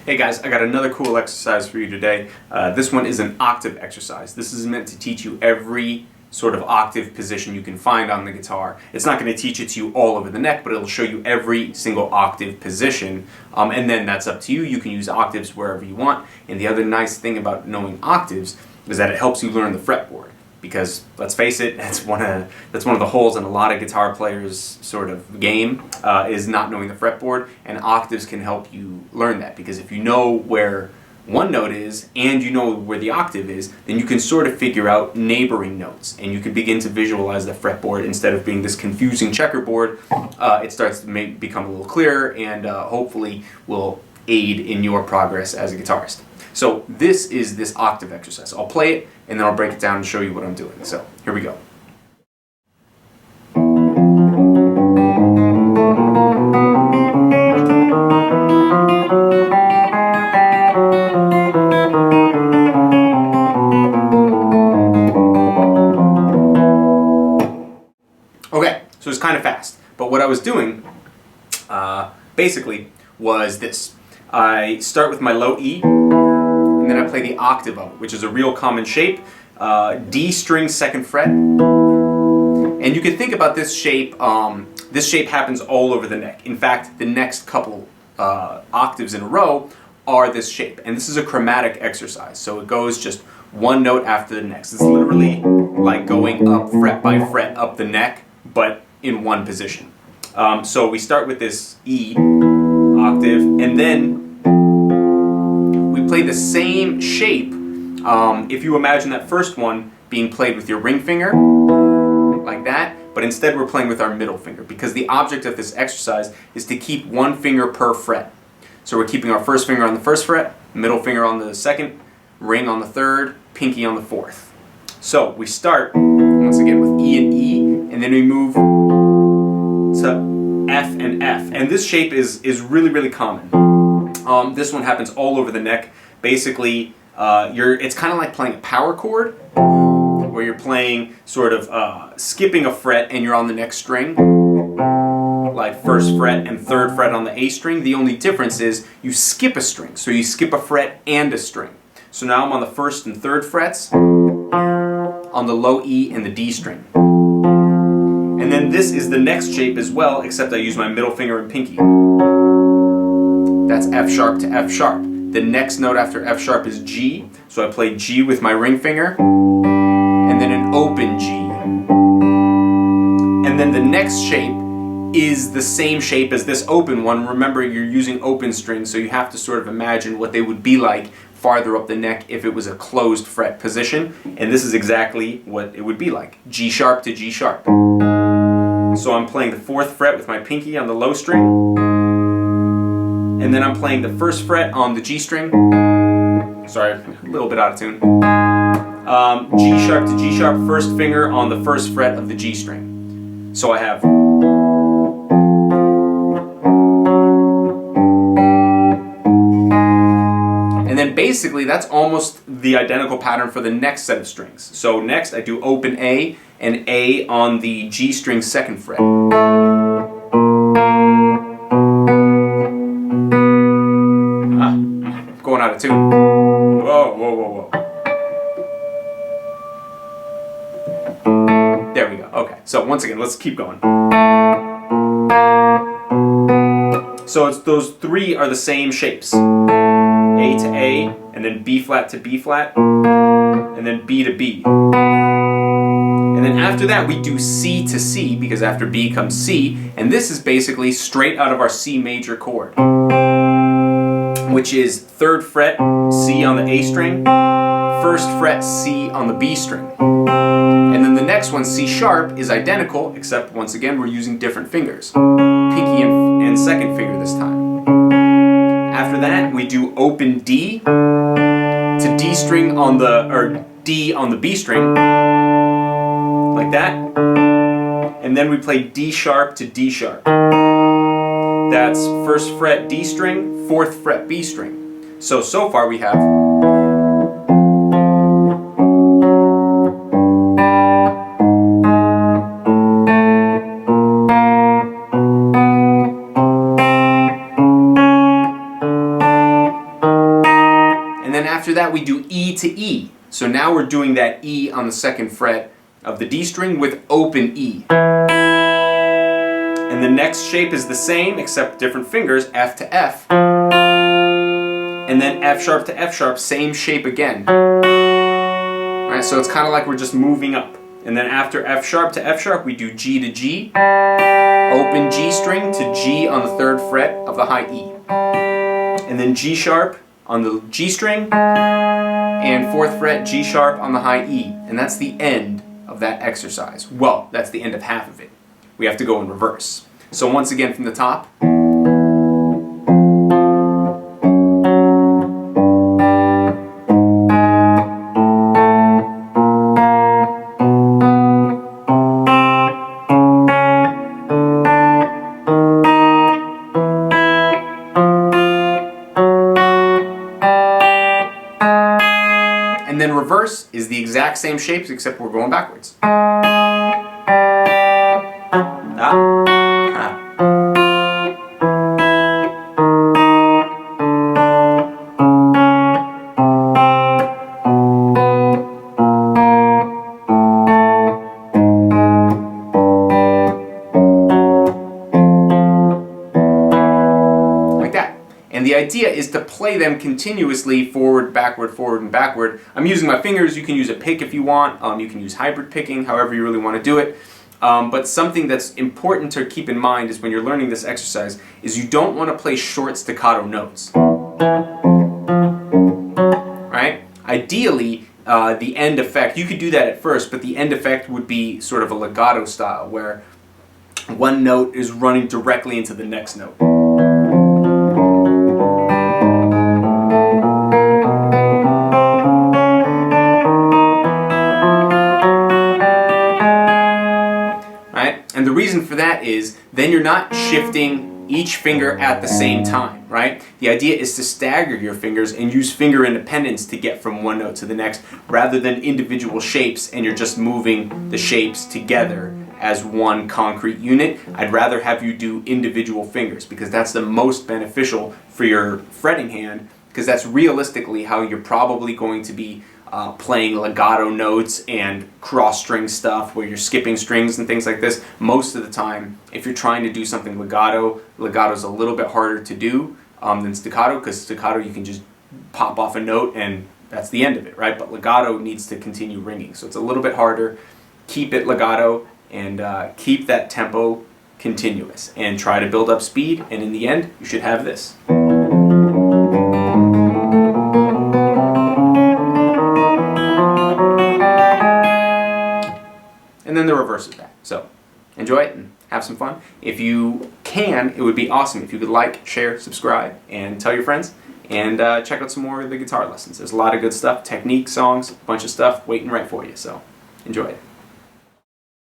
Hey guys, I got another cool exercise for you today. This one is an octave exercise. This is meant to teach you every sort of octave position you can find on the guitar. It's not going to teach it to you all over the neck, but it'll show you every single octave position, and then that's up to you. You can use octaves wherever you want. And the other nice thing about knowing octaves is that it helps you learn the fretboard. Because let's face it, that's one of the holes in a lot of guitar players' sort of game, is not knowing the fretboard, and octaves can help you learn that. Because if you know where one note is and you know where the octave is, then you can sort of figure out neighboring notes, and you can begin to visualize the fretboard instead of being this confusing checkerboard. It starts to become a little clearer, and hopefully will aid in your progress as a guitarist. So this is this octave exercise. I'll play it and then I'll break it down and show you what I'm doing. So here we go. Okay, so it's kind of fast, but what I was doing basically was this. I start with my low E, and then I play the octave of it, which is a real common shape, D string 2nd fret. And you can think about this shape happens all over the neck. In fact, the next couple octaves in a row are this shape. And this is a chromatic exercise, so it goes just one note after the next. It's literally like going up fret by fret up the neck, but in one position. So we start with this E octave, and then we play the same shape. If you imagine that first one being played with your ring finger, like that, but instead we're playing with our middle finger, because the object of this exercise is to keep one finger per fret. So we're keeping our first finger on the 1st fret, middle finger on the 2nd, ring on the 3rd, pinky on the 4th. So we start, once again, with E and E, and then we move to F and F. And this shape is really, really common. This one happens all over the neck. Basically, it's kind of like playing a power chord, where you're playing sort of skipping a fret and you're on the next string, like 1st fret and 3rd fret on the A string. The only difference is you skip a string, so you skip a fret and a string. So now I'm on the 1st and 3rd frets, on the low E and the D string. And then this is the next shape as well, except I use my middle finger and pinky. That's F sharp to F sharp. The next note after F sharp is G, so I play G with my ring finger, and then an open G. And then the next shape is the same shape as this open one. Remember, you're using open strings, so you have to sort of imagine what they would be like farther up the neck if it was a closed fret position, and this is exactly what it would be like. G sharp to G sharp. So I'm playing the 4th fret with my pinky on the low string, and then I'm playing the 1st fret on the G string. Sorry, a little bit out of tune. G sharp to G sharp, 1st finger on the 1st fret of the G string. So I have. And then basically that's almost the identical pattern for the next set of strings. So next I do open A and A on the G string 2nd fret. Going out of tune. Whoa, whoa, whoa, whoa. There we go. Okay. So once again, let's keep going. So those three are the same shapes. A to A, and then B flat to B flat, and then B to B. And then after that we do C to C, because after B comes C, and this is basically straight out of our C major chord, which is 3rd fret C on the A string, 1st fret C on the B string. And then the next one, C sharp, is identical, except once again we're using different fingers. Pinky and 2nd finger this time. After that we do open D to D string on the, or D on the B string, like that. And then we play D sharp to D sharp. That's 1st fret D string, 4th fret B string. So far we have after that we do E to E. So now we're doing that E on the 2nd fret of the D string with open E. And the next shape is the same except different fingers, F to F. And then F sharp to F sharp, same shape again. Alright, so it's kind of like we're just moving up. And then after F sharp to F sharp, we do G to G, open G string to G on the 3rd fret of the high E. And then G sharp on the G string, and 4th fret G sharp on the high E. And that's the end of that exercise. Well, that's the end of half of it. We have to go in reverse. So once again from the top. And then reverse is the exact same shapes except we're going backwards. And the idea is to play them continuously, forward, and backward. I'm using my fingers. You can use a pick if you want. You can use hybrid picking, however you really want to do it. But something that's important to keep in mind is when you're learning this exercise is you don't want to play short staccato notes. Right? Ideally, the end effect, you could do that at first, but the end effect would be sort of a legato style where one note is running directly into the next note. And the reason for that is then you're not shifting each finger at the same time, right? The idea is to stagger your fingers and use finger independence to get from one note to the next rather than individual shapes and you're just moving the shapes together as one concrete unit. I'd rather have you do individual fingers because that's the most beneficial for your fretting hand because that's realistically how you're probably going to be playing legato notes and cross string stuff where you're skipping strings and things like this. Most of the time, if you're trying to do something legato is a little bit harder to do than staccato because staccato you can just pop off a note and that's the end of it, right? But legato needs to continue ringing, so it's a little bit harder. Keep it legato and keep that tempo continuous and try to build up speed, and in the end, you should have this. And then the reverse is back. So enjoy it and have some fun. If you can, it would be awesome if you could like, share, subscribe, and tell your friends. And check out some more of the guitar lessons. There's a lot of good stuff, technique, songs, a bunch of stuff waiting right for you. So enjoy it.